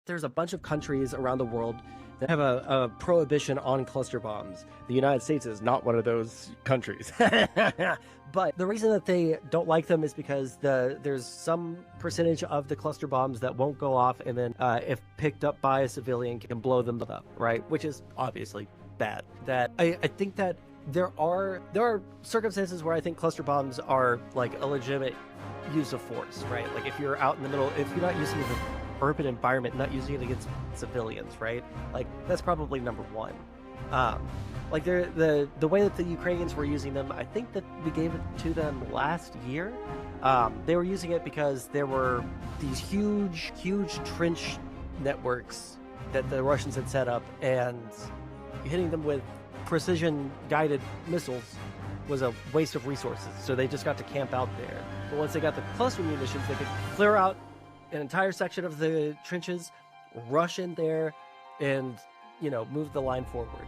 There's a bunch of countries around the world that have a prohibition on cluster bombs. The United States is not one of those countries. But the reason that they don't like them is because there's some percentage of the cluster bombs that won't go off, and then if picked up by a civilian, can blow them up, right? Which is obviously bad. That I think that there are circumstances where I think cluster bombs are like a legitimate use of force, right? Like if you're out in the middle, if you're not using it in an urban environment, not using it against civilians, right? Like that's probably number one. Like the way that the Ukrainians were using them, I think that we gave it to them last year. They were using it because there were these huge trench networks that the Russians had set up, and hitting them with precision guided missiles was a waste of resources. So they just got to camp out there. But once they got the cluster munitions, they could clear out an entire section of the trenches, rush in there, and move the line forward.